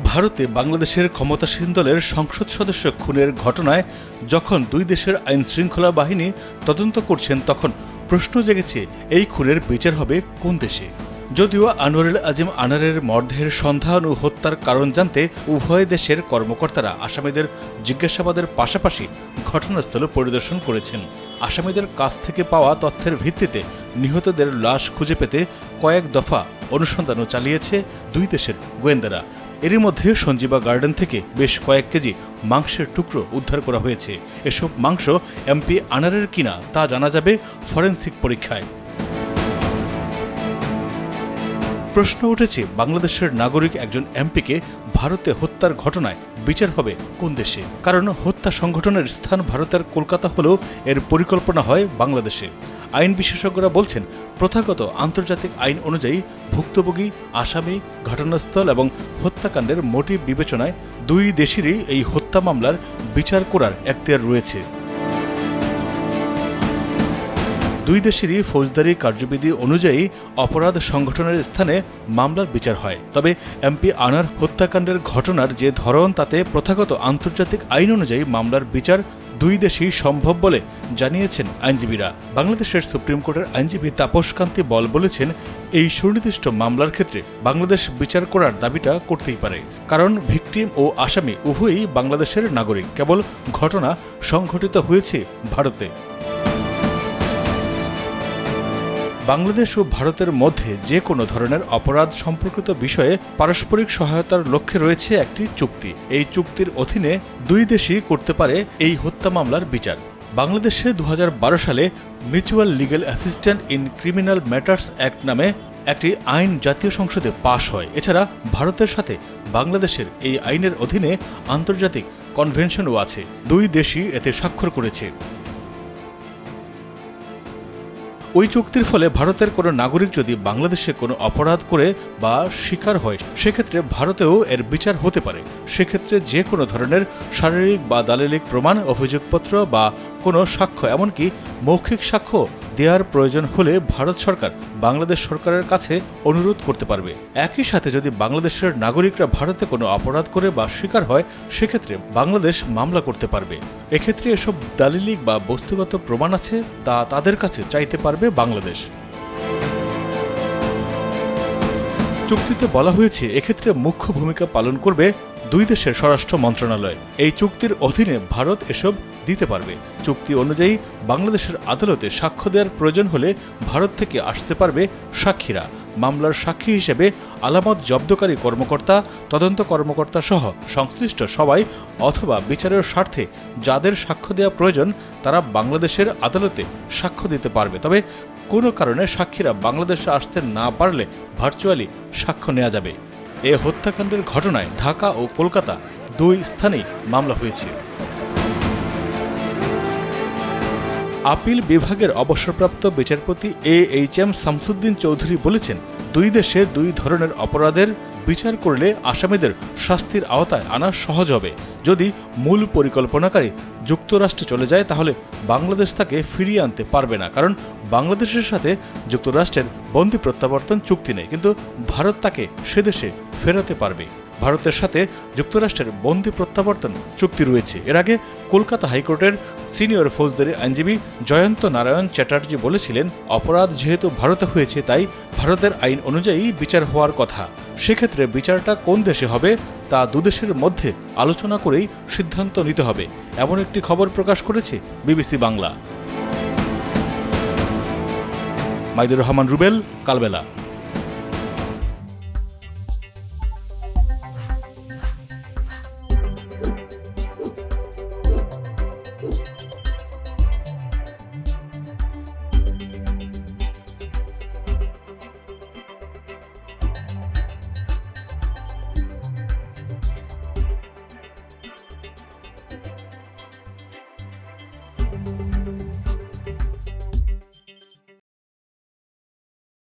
ভারতে বাংলাদেশের ক্ষমতাসীন দলের সংসদ সদস্য খুনের ঘটনায় যখন দুই দেশের আইন শৃঙ্খলা বাহিনী তদন্ত করছেন, তখন প্রশ্ন জেগেছে এই খুনের বিচার হবে কোন দেশে। যদিও আনোয়ারুল আজিম আনারের মর্ধের সন্ধান ও হত্যার কারণ জানতে উভয় দেশের কর্মকর্তারা আসামিদের জিজ্ঞাসাবাদের পাশাপাশি ঘটনাস্থল পরিদর্শন করেছেন। আসামিদের কাছ থেকে পাওয়া তথ্যের ভিত্তিতে নিহতদের লাশ খুঁজে পেতে কয়েক দফা অনুসন্ধানও চালিয়েছে দুই দেশের গোয়েন্দারা। এরই মধ্যে সঞ্জীবা গার্ডেন থেকে বেশ কয়েক কেজি মাংসের টুকরো উদ্ধার করা হয়েছে। এসব মাংস এমপি আনারের কিনা তা জানা যাবে ফরেনসিক পরীক্ষায়। প্রশ্ন উঠেছে, বাংলাদেশের নাগরিক একজন এমপিকে ভারতে হত্যার ঘটনায় বিচার হবে কোন দেশে? কারণ হত্যা সংঘটনের স্থান ভারতের কলকাতা হলেও এর পরিকল্পনা হয় বাংলাদেশে। আইন বিশেষজ্ঞরা বলছেন, প্রথাগত আন্তর্জাতিক আইন অনুযায়ী ভুক্তভোগী, আসামি, ঘটনাস্থল এবং হত্যাকাণ্ডের মোটিভ বিবেচনায় দুই দেশেরই এই হত্যা মামলার বিচার করার এখতিয়ার রয়েছে। দুই দেশেরই ফৌজদারি কার্যবিধি অনুযায়ী অপরাধ সংগঠনের স্থানে মামলার বিচার হয়। তবে এমপি আনার হত্যাকাণ্ডের ঘটনার যে ধরন, তাতে প্রথাগত আন্তর্জাতিক আইন অনুযায়ী মামলার বিচার দুই দেশেই সম্ভব বলে জানিয়েছেন আইনজীবীরা। বাংলাদেশের সুপ্রিম কোর্টের আইনজীবী তাপস কান্তি বল বলেছেন, এই সুনির্দিষ্ট মামলার ক্ষেত্রে বাংলাদেশ বিচার করার দাবিটা করতেই পারে, কারণ ভিকটিম ও আসামি উভয়ই বাংলাদেশের নাগরিক, কেবল ঘটনা সংঘটিত হয়েছে ভারতে। বাংলাদেশ ও ভারতের মধ্যে যে কোনো ধরনের অপরাধ সম্পর্কিত বিষয়ে পারস্পরিক সহায়তার লক্ষ্যে রয়েছে একটি চুক্তি। এই চুক্তির অধীনে দুই দেশই করতে পারে এই হত্যা মামলার বিচার। বাংলাদেশে 2012 সালে mutual legal assistance in criminal matters act নামে একটি আইন জাতীয় সংসদে পাশ হয়। এছাড়া ভারতের সাথে বাংলাদেশের এই আইনের অধীনে আন্তর্জাতিক কনভেনশনও আছে। দুই দেশই এতে স্বাক্ষর করেছে। ওই চুক্তির ফলে ভারতের কোনো নাগরিক যদি বাংলাদেশে কোনো অপরাধ করে বা শিকার হয়, সেক্ষেত্রে ভারতেও এর বিচার হতে পারে। সেক্ষেত্রে যে কোনো ধরনের শারীরিক বা দালিলিক প্রমাণ, অভিযোগপত্র বা কোনো সাক্ষ্য, এমনকি মৌখিক সাক্ষ্য দেওয়ার প্রয়োজন হলে ভারত সরকার বাংলাদেশ সরকারের কাছে অনুরোধ করতে পারবে। একই সাথে যদি বাংলাদেশের নাগরিকরা ভারতে কোনো অপরাধ করে বা শিকার হয়, সেক্ষেত্রে বাংলাদেশ মামলা করতে পারবে। এক্ষেত্রে এসব দালিলিক বা বস্তুগত প্রমাণ আছে, তা তাদের কাছে চাইতে পারবে বাংলাদেশ। চুক্তিতে বলা হয়েছে, এক্ষেত্রে মুখ্য ভূমিকা পালন করবে দুই দেশের স্বরাষ্ট্র মন্ত্রণালয়। এই চুক্তির অধীনে ভারত এসব দিতে পারবে। চুক্তি অনুযায়ী বাংলাদেশের আদালতে সাক্ষ্য দেওয়ার প্রয়োজন হলে ভারত থেকে আসতে পারবে সাক্ষীরা। মামলার সাক্ষী হিসেবে আলামত জব্দকারী কর্মকর্তা, তদন্ত কর্মকর্তা সহ সংশ্লিষ্ট সবাই, অথবা বিচারের স্বার্থে যাদের সাক্ষ্য দেওয়া প্রয়োজন তারা বাংলাদেশের আদালতে সাক্ষ্য দিতে পারবে। তবে কোনো কারণে সাক্ষীরা বাংলাদেশে আসতে না পারলে ভার্চুয়ালি সাক্ষ্য নেওয়া যাবে। এ হত্যাকাণ্ডের ঘটনায় ঢাকা ও কলকাতা দুই স্থানেই মামলা হয়েছে। আপিল বিভাগের অবসরপ্রাপ্ত বিচারপতি AHM শামসুদ্দিন চৌধুরী বলেছেন, দুই দেশে দুই ধরনের অপরাধের বিচার করলে আসামিদের শাস্তির আওতায় আনা সহজ হবে। যদি মূল পরিকল্পনাকারী যুক্তরাষ্ট্রে চলে যায়, তাহলে বাংলাদেশ তাকে ফিরিয়ে আনতে পারবে না, কারণ বাংলাদেশের সাথে যুক্তরাষ্ট্রের বন্দি প্রত্যাবর্তন চুক্তি নেই, কিন্তু ভারত তাকে সে দেশে ফেরাতে পারবে। ভারতের সাথে যুক্তরাষ্ট্রের বন্দি প্রত্যাবর্তন চুক্তি রয়েছে। এর আগে কলকাতা হাইকোর্টের সিনিয়র ফৌজদারি আইনজীবী জয়ন্ত নারায়ণ চ্যাটার্জি বলেছিলেন, অপরাধ যেহেতু ভারতে হয়েছে, তাই ভারতের আইন অনুযায়ী বিচার হওয়ার কথা। সেক্ষেত্রে বিচারটা কোন দেশে হবে তা দুদেশের মধ্যে আলোচনা করেই সিদ্ধান্ত নিতে হবে, এমন একটি খবর প্রকাশ করেছে BBC বাংলা। মাইদুর রহমান রুবেল, কালবেলা।